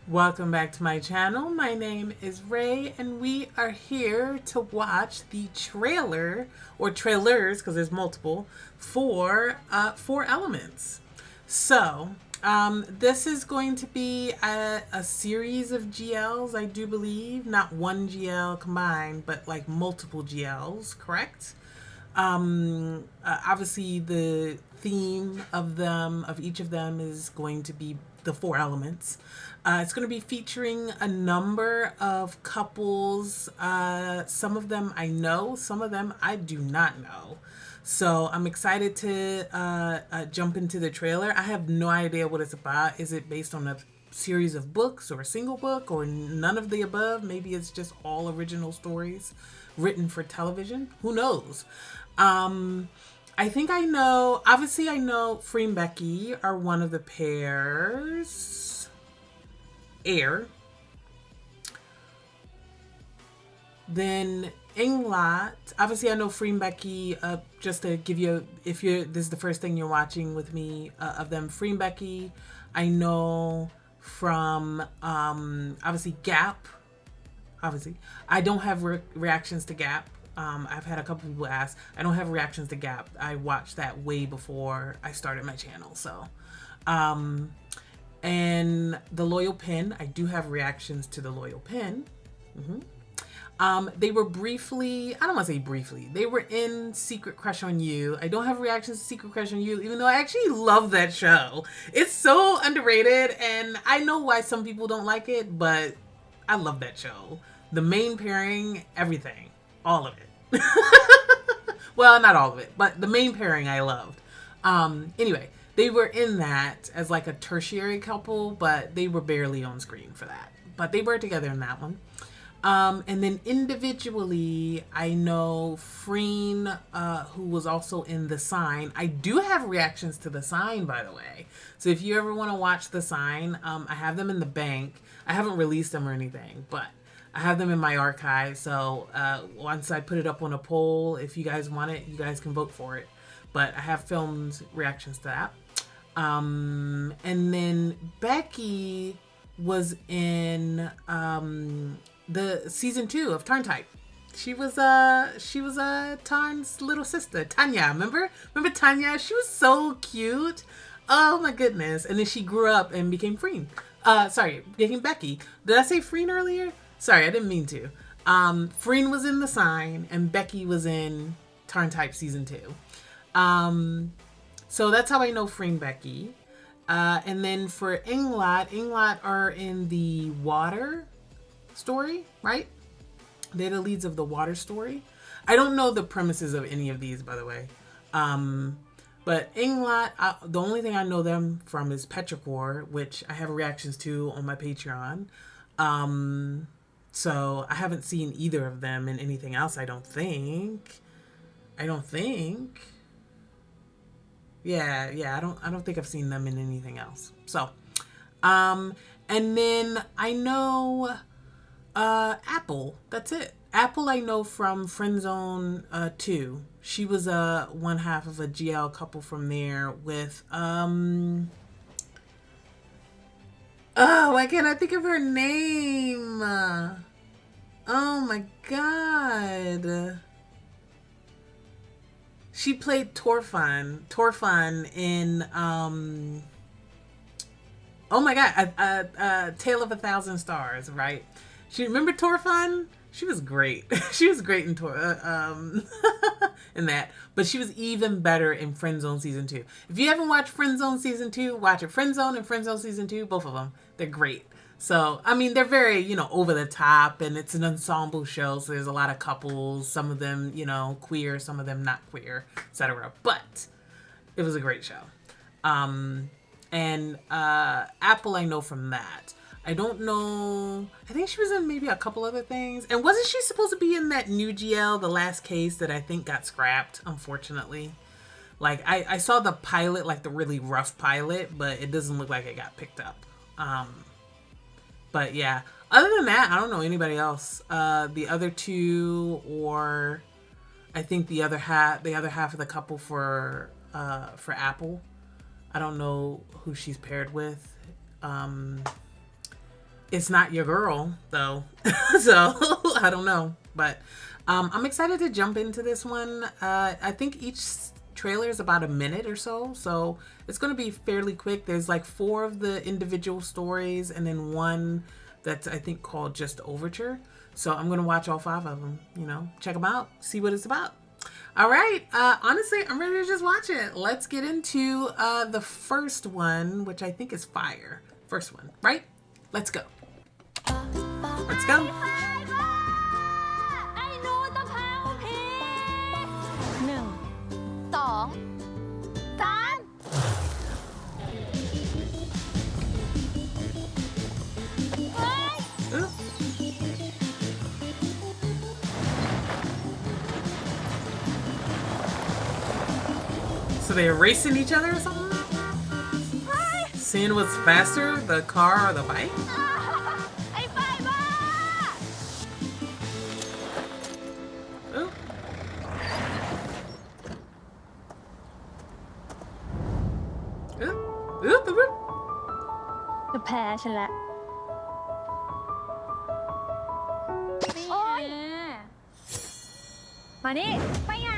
Welcome back to my channel. My name is Ray, and we are here to watch the trailer, or trailers, because there's multiple, for Four Elements. So, this is going to be a series of GLs, I do believe. Not one GL combined, but like multiple GLs, correct? Obviously, the theme of each of them is going to be the Four Elements. It's going to be featuring a number of couples. Some of them I know, some of them I do not know. So I'm excited to jump into the trailer. I have no idea what it's about. Is it based on a series of books or a single book or none of the above? Maybe it's just all original stories written for television. Who knows? I think I know, obviously I know Freen and Becky are one of the pairs. Air. Then Engfa, obviously I know Freen and Becky, just to give you, if this is the first thing you're watching with me of them, Freen and Becky, I know from, obviously Gap, obviously. I don't have reactions to Gap. I've had a couple people ask. I don't have reactions to Gap. I watched that way before I started my channel. So, and the Loyal Pin, I do have reactions to the Loyal Pin. They were briefly, I don't want to say briefly, they were in Secret Crush on You. I don't have reactions to Secret Crush on You, even though I actually love that show. It's so underrated, and I know why some people don't like it, but I love that show. The main pairing, everything, all of it. Well, not all of it, but the main pairing I loved. Anyway, they were in that as like a tertiary couple, but they were barely on screen for that. But they were together in that one. And then individually, I know Freen, who was also in The Sign. I do have reactions to The Sign, by the way. So if you ever want to watch The Sign, I have them in the bank. I haven't released them or anything, but I have them in my archive. So once I put it up on a poll, if you guys want it, you guys can vote for it. But I have filmed reactions to that. And then Becky was in the season 2 of Tarn Type. She was Tarn's little sister, Tanya. Remember Tanya? She was so cute. Oh my goodness. And then she grew up and became Freen. Became Becky. Did I say Freen earlier? Sorry, I didn't mean to. Freen was in The Sign, and Becky was in Tarn Type season 2. So that's how I know Freen and Becky. And then for Engfa are in the Water story, right? They're the leads of the Water story. I don't know the premises of any of these, by the way. But Engfa, the only thing I know them from is Petrichor, which I have reactions to on my Patreon. So I haven't seen either of them in anything else, I don't think. Yeah, I don't think I've seen them in anything else. So, and then I know Apple. That's it. Apple I know from Friendzone 2. She was one half of a GL couple from there with oh, why can't I think of her name? Oh my god. She played Torfan in oh my god, Tale of a Thousand Stars, right? Remember Torfan? She was great. She was great in in that. But she was even better in Friendzone season 2. If you haven't watched Friendzone season 2, watch it. Friendzone and Friendzone season 2, both of them, they're great. So, I mean, they're very, over the top, and it's an ensemble show, so there's a lot of couples, some of them, queer, some of them not queer, etc. But it was a great show. And Apple I know from that. I don't know. I think she was in maybe a couple other things. And wasn't she supposed to be in that new GL, The Last Case, that I think got scrapped, unfortunately? Like, I saw the pilot, like the really rough pilot, but it doesn't look like it got picked up. But yeah, other than that, I don't know anybody else. The other two, or I think the other half of the couple for Apple. I don't know who she's paired with. It's not your girl though. So I don't know, but I'm excited to jump into this one. I think each trailer is about a minute or so, so it's going to be fairly quick. There's like 4 of the individual stories and then one that's I think called just Overture. So I'm going to watch all 5 of them, you know, check them out, see what it's about. All right, honestly, I'm ready to just watch it. Let's get into the first one, which I think is fire. First one, right? Let's go. Let's go. ไอ้หนูตะเภาผี1 2 3 เฮ้ย Ooh. So they're racing each other or something? Seeing what's faster, the car or the bike? ไอ้ไฟบ้า Ooh. Ooh. Ooh. Ooh. จะแพ้ฉันแล้วโอ๊ยมานี่ไปไหน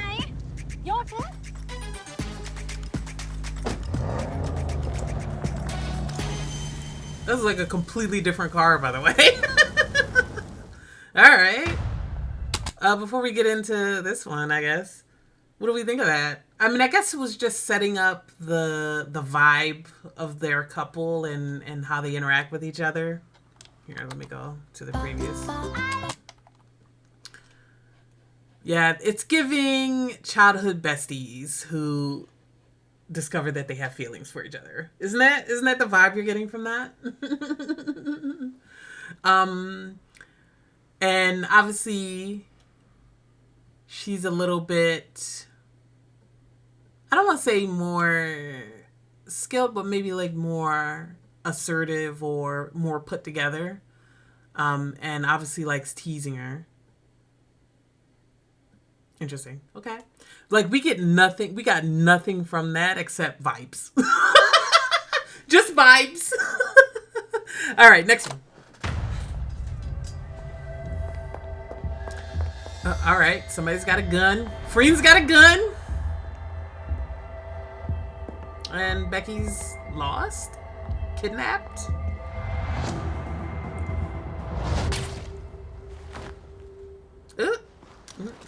โยนเถอะ This is like a completely different car, by the way. All right. Before we get into this one, I guess, what do we think of that? I mean, I guess it was just setting up the vibe of their couple and how they interact with each other. Here, let me go to the previous. Yeah, it's giving childhood besties who discover that they have feelings for each other. Isn't that the vibe you're getting from that? And obviously she's a little bit, I don't want to say more skilled, but maybe like more assertive or more put together. And obviously likes teasing her. Interesting. Okay. Like we got nothing from that except vibes. Just vibes. All right, next one. All right, somebody's got a gun. Freen's got a gun. And Becky's lost? Kidnapped?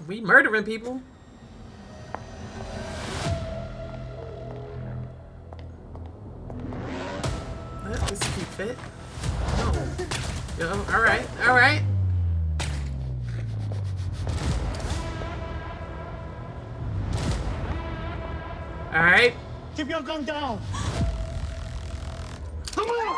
We murdering people. This keep fit. Oh. Yo, all right, all right. All right. Keep your gun down. Come on.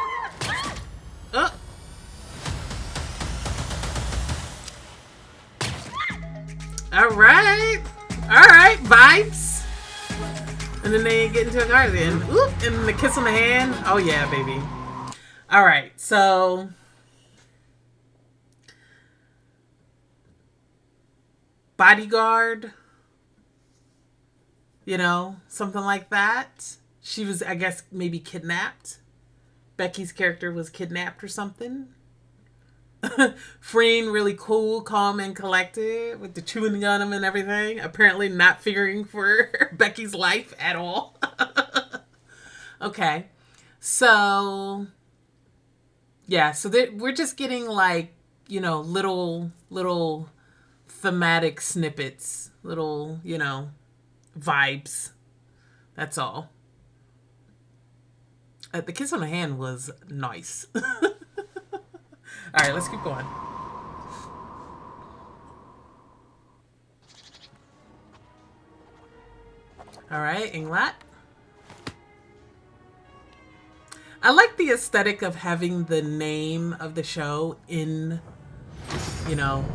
All right. All right. Vibes. And then they get into a car then. Oop, and the kiss on the hand. Oh yeah, baby. All right. So bodyguard, you know, something like that. She was, I guess, maybe kidnapped. Becky's character was kidnapped or something. Freen, really cool, calm, and collected with the chewing gum and everything. Apparently not figuring for Becky's life at all. Okay. So, yeah. So we're just getting like, you know, little thematic snippets. Little, you know, vibes. That's all. The kiss on the hand was nice. All right, let's keep going. All right, Engfa. I like the aesthetic of having the name of the show in, you know,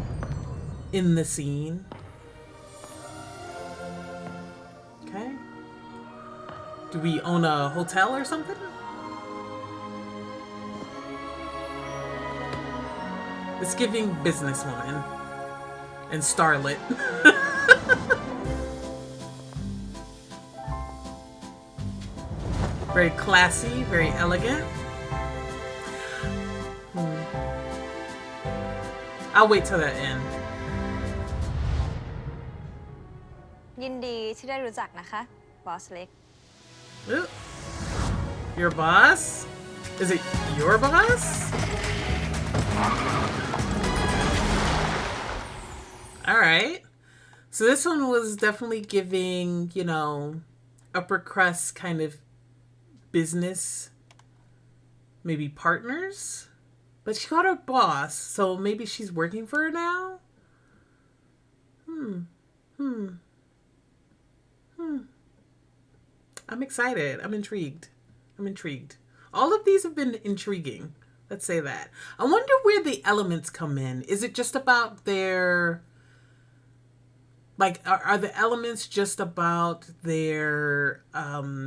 in the scene. Okay. Do we own a hotel or something? It's giving businesswoman and starlet. Very classy, very elegant. I'll wait till the end. ยินดีที่ได้รู้จักนะคะ บอสเล็ก Ooh. Your boss? Is it your boss? Alright. So this one was definitely giving, you know, upper crust kind of business, maybe partners. But she got her boss, so maybe she's working for her now? I'm excited. I'm intrigued. All of these have been intriguing. Let's say that. I wonder where the elements come in. Is it just about their... Like, are the elements just about their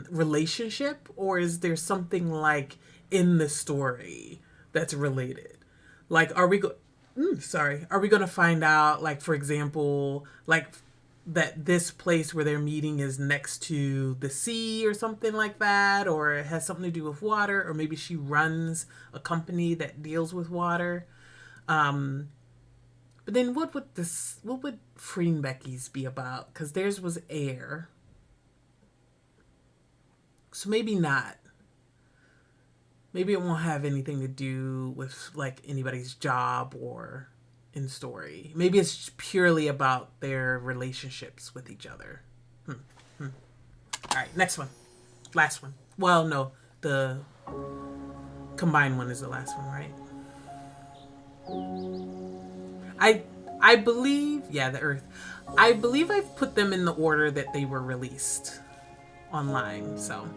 relationship? Or is there something, like, in the story that's related? Like, are we going to find out, like, for example, like... that this place where they're meeting is next to the sea or something like that, or it has something to do with water, or maybe she runs a company that deals with water. But then what would Freen Becky's be about? Because theirs was air. So maybe not. Maybe it won't have anything to do with like anybody's job or in story. Maybe it's purely about their relationships with each other. All right, next one. Last one. Well, no, the combined one is the last one, right? I believe, yeah, the Earth. I believe I've put them in the order that they were released online, so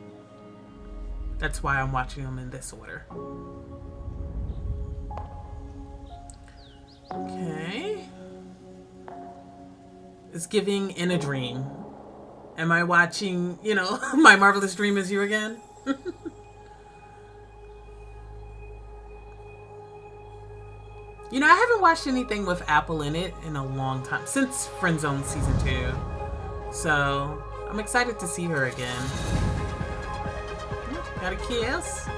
that's why I'm watching them in this order. Okay. It's giving In a Dream. Am I watching, you know, My Marvelous Dream Is You again? You know, I haven't watched anything with Apple in it in a long time. Since Friendzone Season 2. So, I'm excited to see her again. Got a kiss.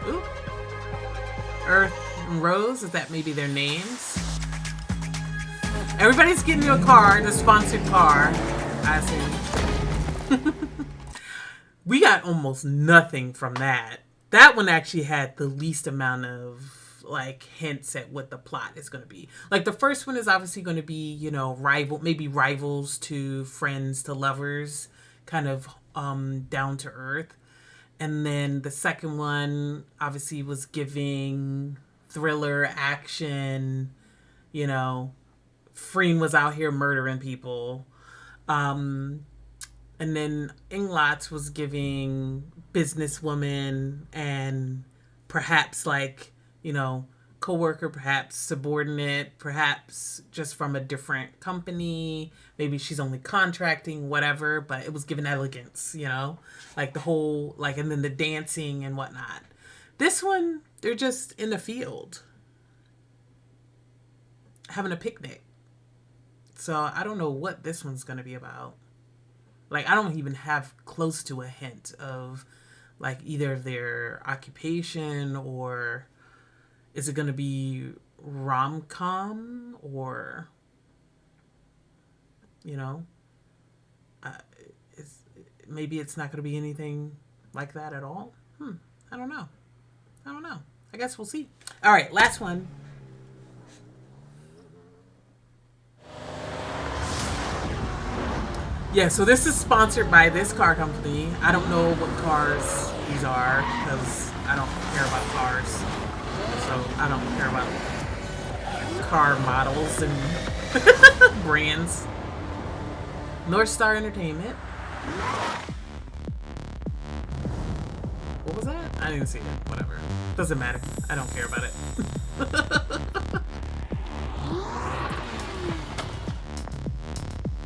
Ooh. Earth and Rose, is that maybe their names? Everybody's getting you a car, the sponsored car. I see. We got almost nothing from that. That one actually had the least amount of like hints at what the plot is going to be. Like the first one is obviously going to be, you know, rivals to friends to lovers, kind of down to earth. And then the second one obviously was giving thriller, action, you know, Freen was out here murdering people. And then Inglat's was giving businesswoman and perhaps like, you know, co-worker, perhaps subordinate, perhaps just from a different company. Maybe she's only contracting, whatever, but it was given elegance, you know, like the whole, like, and then the dancing and whatnot. This one, they're just in the field having a picnic. So I don't know what this one's going to be about. Like, I don't even have close to a hint of like either of their occupation, or is it going to be rom-com, or, you know, maybe it's not going to be anything like that at all. I don't know. I guess we'll see. All right, last one. Yeah, so this is sponsored by this car company. I don't know what cars these are because I don't care about cars. So I don't care about car models and brands. North Star Entertainment. What was that? I didn't see it. Whatever. Doesn't matter. I don't care about it.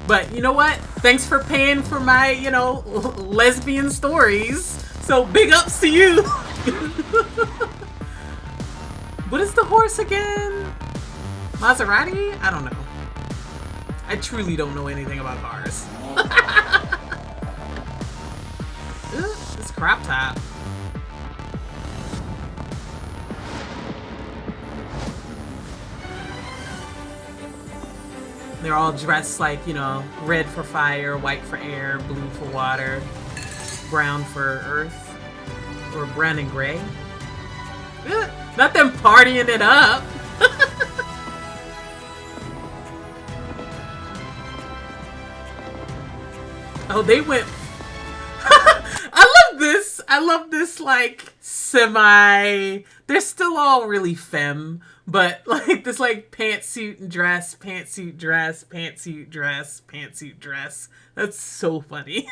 But you know what? Thanks for paying for my, you know, lesbian stories. So big ups to you. What is the horse again? Maserati? I don't know. I truly don't know anything about cars. Ooh, this crop top. They're all dressed like, you know, red for fire, white for air, blue for water, brown for earth, or brown and gray. Not them partying it up. Oh, they went. I love this, like, semi. They're still all really femme, but like this, like, pantsuit and dress, pantsuit dress, pantsuit dress, pantsuit dress. That's so funny.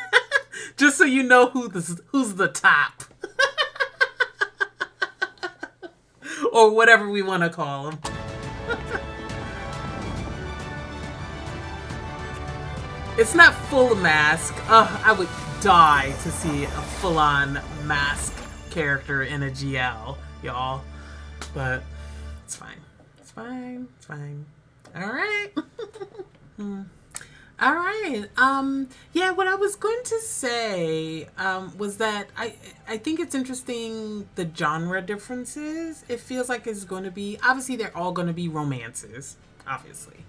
Just so you know who's the top. Or whatever we want to call them. It's not full mask. I would die to see a full-on mask character in a GL, y'all. But it's fine. It's fine. It's fine. All right. All right. Yeah, what I was going to say was that I think it's interesting the genre differences. It feels like it's going to be, obviously they're all going to be romances, obviously.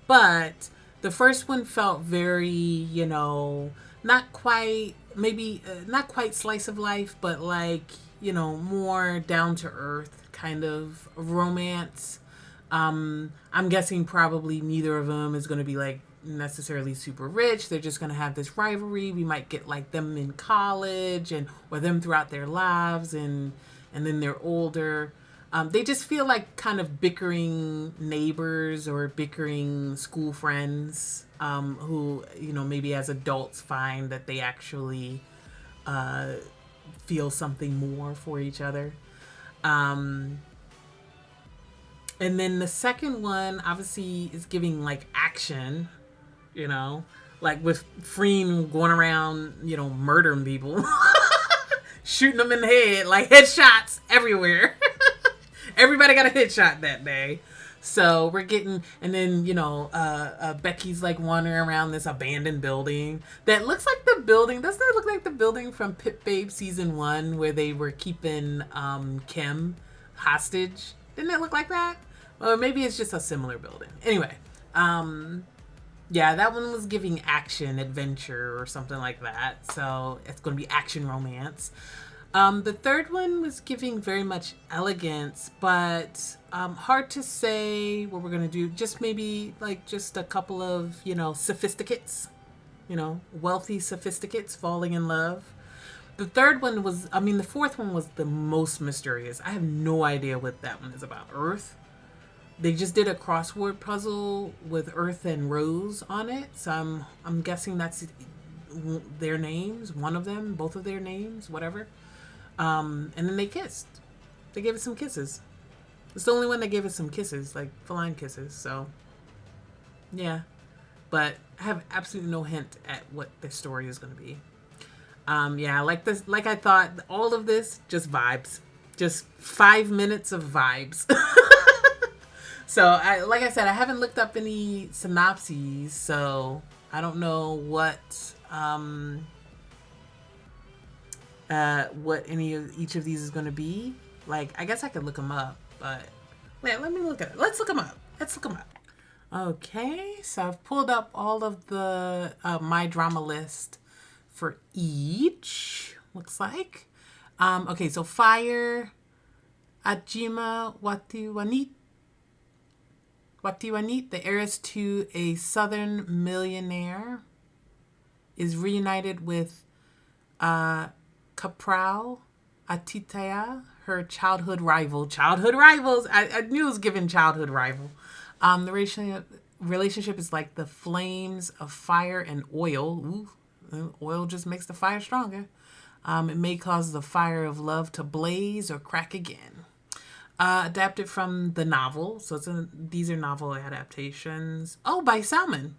But the first one felt very, you know, not quite, maybe not quite slice of life, but like, you know, more down to earth kind of romance. I'm guessing probably neither of them is going to be like necessarily super rich. They're just going to have this rivalry. We might get like them in college and or them throughout their lives and then they're older. They just feel like kind of bickering neighbors or bickering school friends who, you know, maybe as adults find that they actually feel something more for each other. And then the second one obviously is giving like action, you know, like with Freen going around, you know, murdering people, shooting them in the head, like headshots everywhere. Everybody got a headshot that day. So we're getting, and then, you know, Becky's like wandering around this abandoned building that looks like the building. Doesn't it look like the building from Pit Babe season 1 where they were keeping Kim hostage? Didn't it look like that? Or maybe it's just a similar building. Anyway, yeah, that one was giving action, adventure, or something like that. So it's going to be action romance. The third one was giving very much elegance, but hard to say what we're going to do. Just maybe like just a couple of, you know, sophisticates, you know, wealthy sophisticates falling in love. The third one was, I mean, the fourth one was the most mysterious. I have no idea what that one is about. Earth. They just did a crossword puzzle with Earth and Rose on it. So I'm guessing that's their names, one of them, both of their names, whatever. And then they kissed. They gave us some kisses. It's the only one that gave us some kisses, like full-on kisses. So, yeah. But I have absolutely no hint at what the story is going to be. Yeah, like this, like I thought, all of this, just vibes. Just 5 minutes of vibes. So, like I said, I haven't looked up any synopses, so I don't know what any of each of these is going to be. Like, I guess I could look them up, but wait, let me look at it. Let's look them up. Okay, so I've pulled up all of the My Drama list for each, looks like. Okay, so Fire, Ajima Watiwanit, the heiress to a southern millionaire, is reunited with Kaprao Atitaya, her childhood rival. Childhood rivals. I knew it was given childhood rival. The relationship is like the flames of fire and oil. Ooh, oil just makes the fire stronger. It may cause the fire of love to blaze or crack again. Adapted from the novel. So these are novel adaptations. Oh, by Salmon.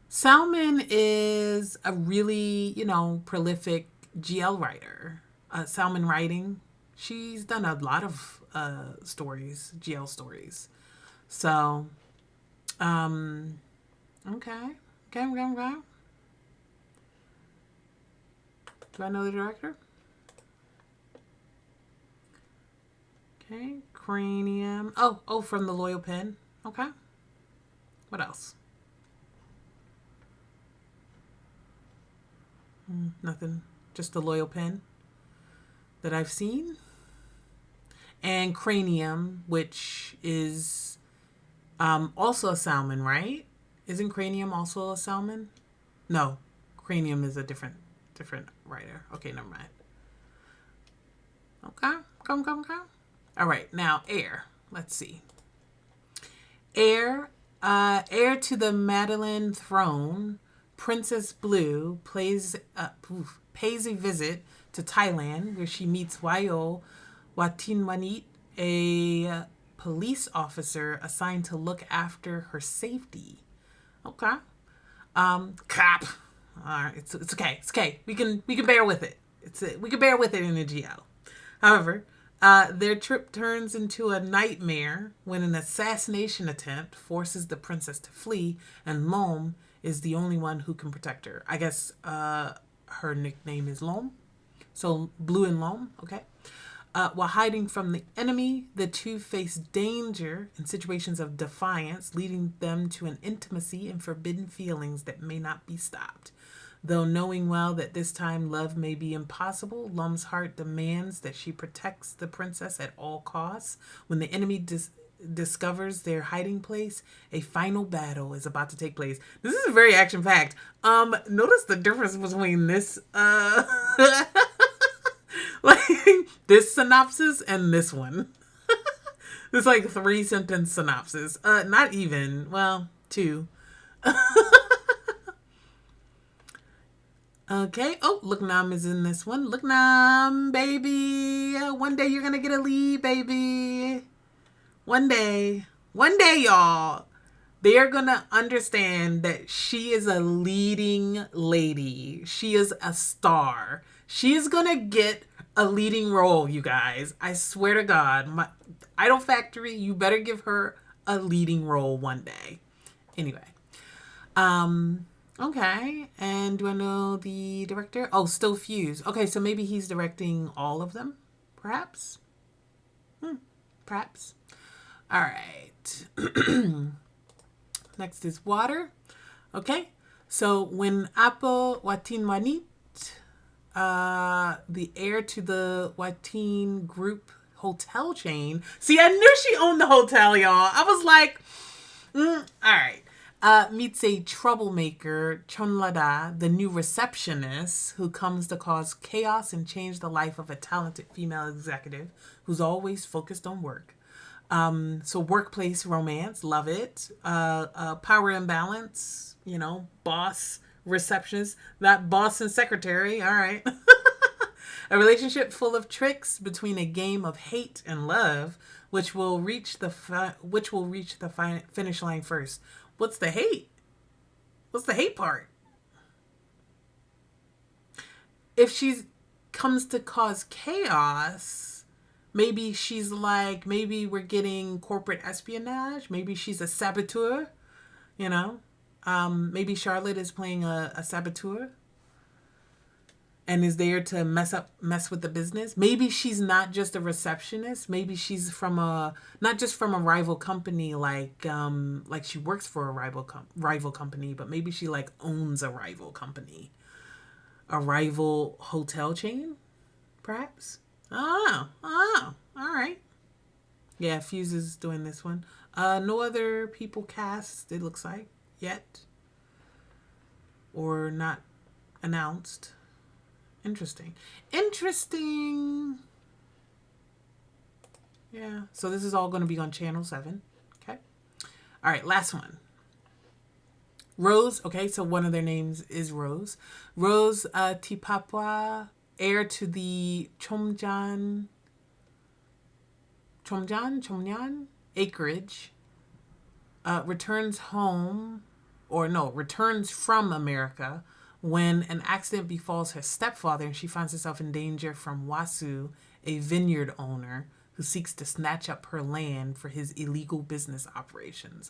Salmon is a really, you know, prolific GL writer. Salmon Writing. She's done a lot of stories, GL stories. So, okay. Do I know the director? Okay, Cranium. Oh, from The Loyal Pen. Okay. What else? Nothing. Just the loyal pen that I've seen. And cranium, which is also a salmon, right? Isn't cranium also a salmon? No, cranium is a different writer. Okay, never mind. Okay, come. All right, now heir. Let's see. Heir to the Madeleine throne, Princess Blue pays a visit to Thailand, where she meets Watinthanakit, a police officer assigned to look after her safety. Okay. Crap. All right, it's okay. It's okay. We can bear with it. We can bear with it in the GL. However, their trip turns into a nightmare when an assassination attempt forces the princess to flee, and Lom is the only one who can protect her. I guess her nickname is Lom. So Blue and Lom, okay? While hiding from the enemy, the two face danger in situations of defiance, leading them to an intimacy and forbidden feelings that may not be stopped. Though knowing well that this time love may be impossible, Lom's heart demands that she protects the princess at all costs. When the enemy discovers their hiding place, a final battle is about to take place. This is very action-packed. Notice the difference between this like this synopsis and this one. It's like 3-sentence synopsis. Not even. Well, 2. Okay. Oh, Look Nam is in this one. Look Nam, baby. One day you're gonna get a lead, baby. One day, y'all. They are gonna understand that she is a leading lady. She is a star. She is gonna get a leading role, you guys. I swear to God. My Idol Factory, you better give her a leading role one day. Anyway. Okay. And do I know the director? Oh, Still Fuse. Okay, so maybe he's directing all of them, perhaps? Perhaps. All right. Next is Water. Okay. So when Apo Watinthanakit, the heir to the Watin Group hotel chain. See, I knew she owned the hotel, y'all. I was like, all right. Meets a troublemaker, Chonlada, the new receptionist, who comes to cause chaos and change the life of a talented female executive who's always focused on work. So workplace romance, love it. Power imbalance, boss, receptionist, that boss and secretary, all right. A relationship full of tricks between a game of hate and love, which will reach the finish line first. What's the hate? What's the hate part? If she comes to cause chaos, maybe she's like, maybe we're getting corporate espionage. Maybe she's a saboteur, Maybe Charlotte is playing a saboteur and is there to mess with the business. Maybe she's not just a receptionist. Maybe she's not just from a rival company, like she works for a rival company, but maybe she like owns a rival company, a rival hotel chain, perhaps. Oh, all right. Yeah, Fuse is doing this one. No other people cast, it looks like, yet, or not announced. Interesting. Yeah. So this is all going to be on Channel 7. Okay. All right. Last one. Rose. Okay. So one of their names is Rose. Rose Tipapwa, heir to the Chomjan acreage, returns from America when an accident befalls her stepfather and she finds herself in danger from Wasu, a vineyard owner who seeks to snatch up her land for his illegal business operations.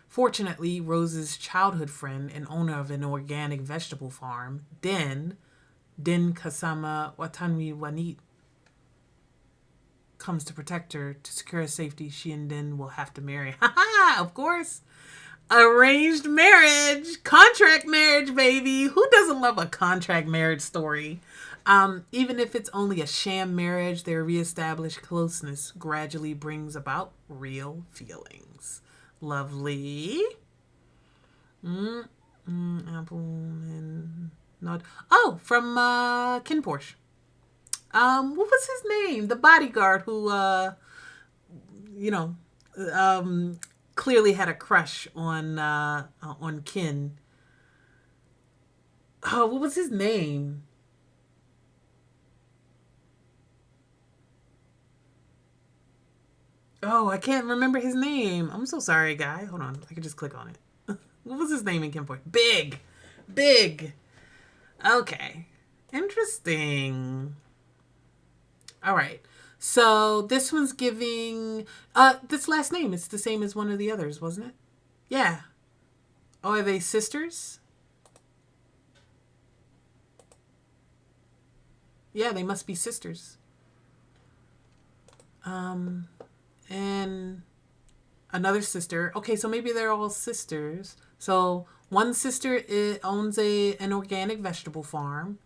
Fortunately, Rose's childhood friend and owner of an organic vegetable farm, Din Kasama Watanwi Wanit comes to protect her. To secure her safety, she and Din will have to marry. Haha, of course. Arranged marriage. Contract marriage, baby. Who doesn't love a contract marriage story? Even if it's only a sham marriage, their reestablished closeness gradually brings about real feelings. Lovely. Apple and not. Oh, from Kin Porsche. What was his name? The bodyguard who, clearly had a crush on Kin. Oh, what was his name? Oh, I can't remember his name. I'm so sorry, guy. Hold on. I can just click on it. What was his name in Kin Porsche? Big. Okay. Interesting. All right. So this one's giving this last name. It's the same as one of the others, wasn't it? Yeah. Oh, are they sisters? Yeah, they must be sisters. And another sister. Okay, so maybe they're all sisters. So one sister owns an organic vegetable farm.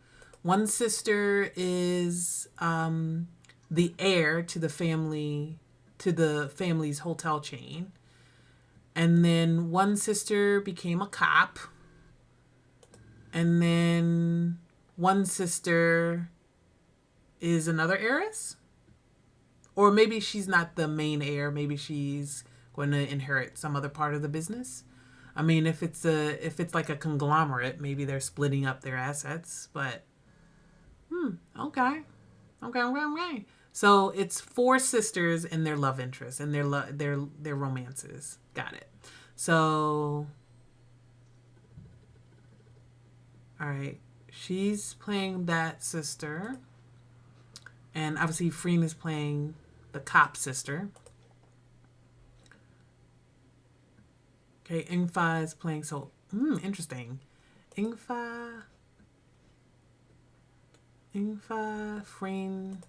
One sister is the heir to the family's hotel chain. And then one sister became a cop. And then one sister is another heiress. Or maybe she's not the main heir. Maybe she's going to inherit some other part of the business. I mean, if it's like a conglomerate, maybe they're splitting up their assets. But okay. So it's 4 sisters and their love interests and their romances. Got it. So, all right, she's playing that sister, and obviously Freen is playing the cop sister. Okay, Engfa is playing, so, interesting. Engfa, Freen,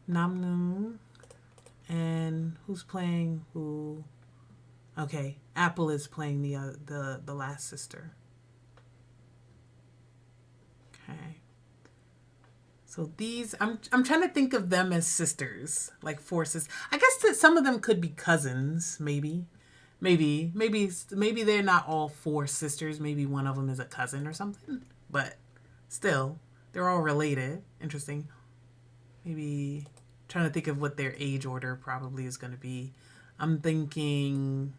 Namneung, and who's playing who? Okay, Apple is playing the last sister. Okay. So these, I'm trying to think of them as sisters, like 4 sisters. I guess that some of them could be cousins, maybe they're not all 4 sisters. Maybe one of them is a cousin or something. But still, they're all related. Interesting. Maybe trying to think of what their age order probably is going to be. I'm thinking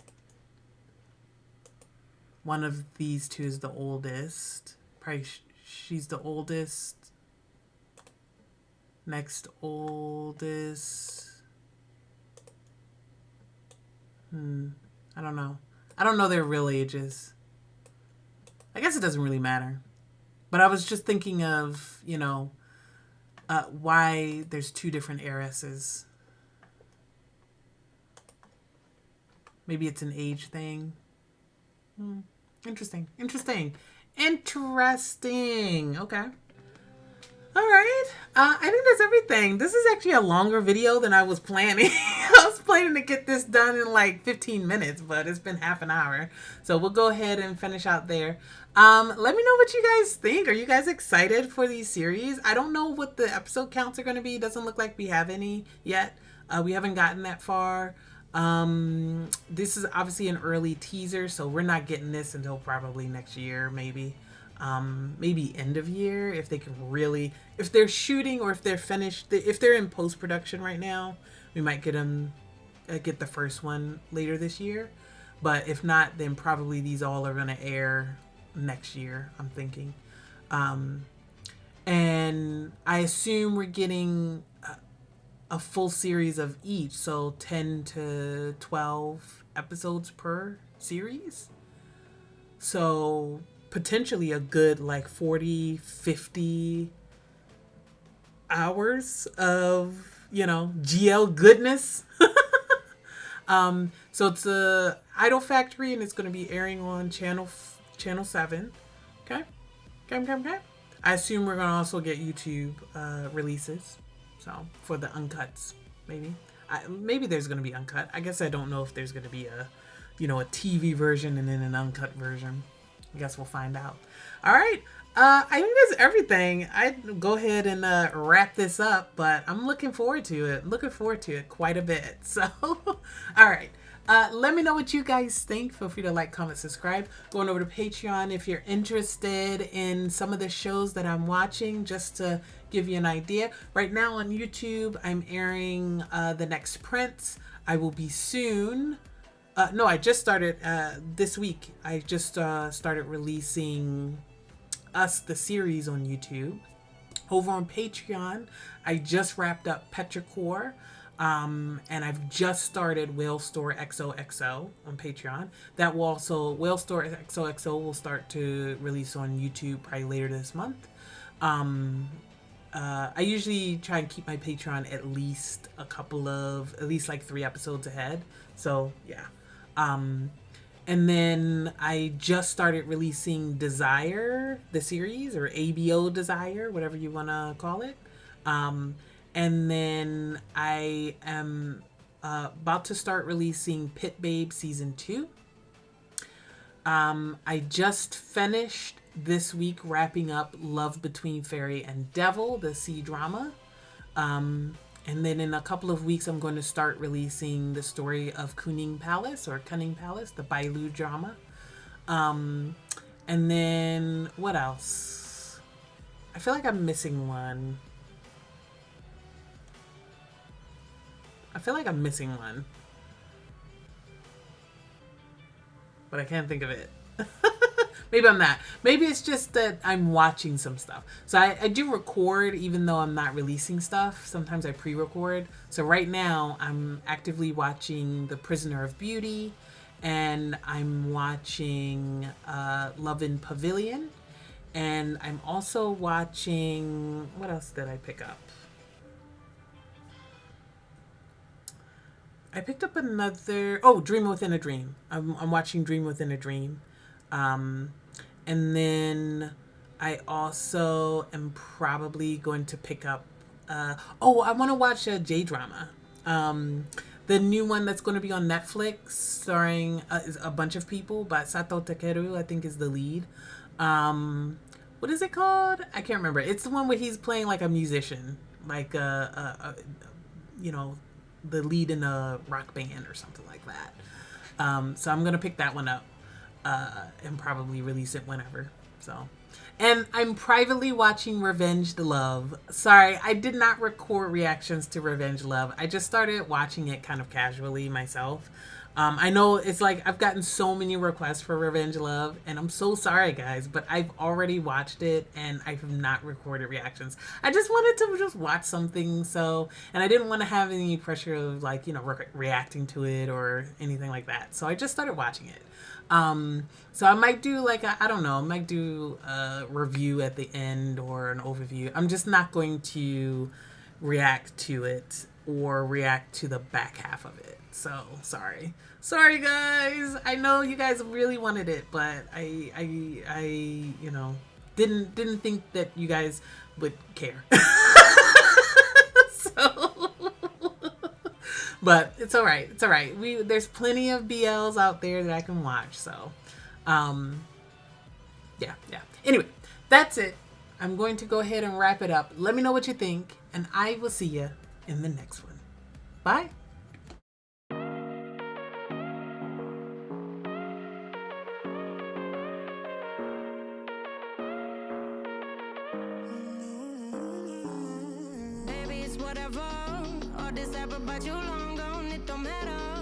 one of these 2 is the oldest. Probably she's the oldest. Next oldest. I don't know. I don't know their real ages. I guess it doesn't really matter. But I was just thinking of, why there's 2 different heiresses. Maybe it's an age thing. Interesting. Okay. All right. I think that's everything. This is actually a longer video than I was planning. I was planning to get this done in like 15 minutes, but it's been half an hour. So we'll go ahead and finish out there. Let me know what you guys think. Are you guys excited for these series? I don't know what the episode counts are going to be. It doesn't look like we have any yet. We haven't gotten that far. This is obviously an early teaser, so we're not getting this until probably next year, maybe end of year, if they can really, if they're shooting or if they're finished, if they're in post-production right now, we might get the first one later this year. But if not, then probably these all are going to air next year, I'm thinking. And I assume we're getting a full series of each, so 10 to 12 episodes per series. So potentially a good like 40, 50 hours of, GL goodness. So it's a Idol Factory, and it's going to be airing on channel 7. Okay. I assume we're going to also get YouTube releases. So for the uncuts, maybe there's going to be uncut. I guess I don't know if there's going to be a TV version and then an uncut version. I guess we'll find out. All right. I think that's everything. I'd go ahead and wrap this up, but I'm looking forward to it quite a bit. So, all right. Let me know what you guys think. Feel free to like, comment, subscribe. Going over to Patreon if you're interested in some of the shows that I'm watching, just to give you an idea. Right now on YouTube, I'm airing The Next Prince. I will be soon. No, I just started this week. I just started releasing Us, the series, on YouTube. Over on Patreon, I just wrapped up Petrichor. And I've just started Whale Store XOXO on Patreon. That will also, Whale Store XOXO will start to release on YouTube probably later this month. I usually try and keep my Patreon at least like 3 episodes ahead. So yeah. And then I just started releasing Desire, the series, or ABO Desire, whatever you want to call it. And then I am about to start releasing Pit Babe Season 2. I just finished this week wrapping up Love Between Fairy and Devil, the C-drama. And then in a couple of weeks, I'm going to start releasing the story of Cunning Palace, the Bailu drama. And then what else? I feel like I'm missing one. But I can't think of it. Maybe I'm not. Maybe it's just that I'm watching some stuff. So I do record even though I'm not releasing stuff. Sometimes I pre-record. So right now I'm actively watching The Prisoner of Beauty, and I'm watching Love in Pavilion, and I'm also watching, what else did I pick up? I picked up another, Dream Within a Dream. I'm watching Dream Within a Dream. And then I also am probably going to pick up, I want to watch a J-drama. The new one that's going to be on Netflix, starring a bunch of people, but Sato Takeru, I think, is the lead. What is it called? I can't remember. It's the one where he's playing like a musician, like the lead in a rock band or something like that. So I'm going to pick that one up. And probably release it whenever. So, and I'm privately watching Revenge Love. Sorry, I did not record reactions to Revenge Love. I just started watching it kind of casually myself. I know it's like I've gotten so many requests for Revenge Love, and I'm so sorry, guys, but I've already watched it and I have not recorded reactions. I just wanted to just watch something, and I didn't want to have any pressure of reacting to it or anything like that. So I just started watching it. So I might do I might do a review at the end or an overview. I'm just not going to react to it or react to the back half of it. So sorry guys. I know you guys really wanted it, but I didn't think that you guys would care. But it's all right. There's plenty of BLs out there that I can watch. So, yeah. Anyway, that's it. I'm going to go ahead and wrap it up. Let me know what you think, and I will see you in the next one. Bye. Baby, it's whatever. All this ever, but you long gone, it don't matter.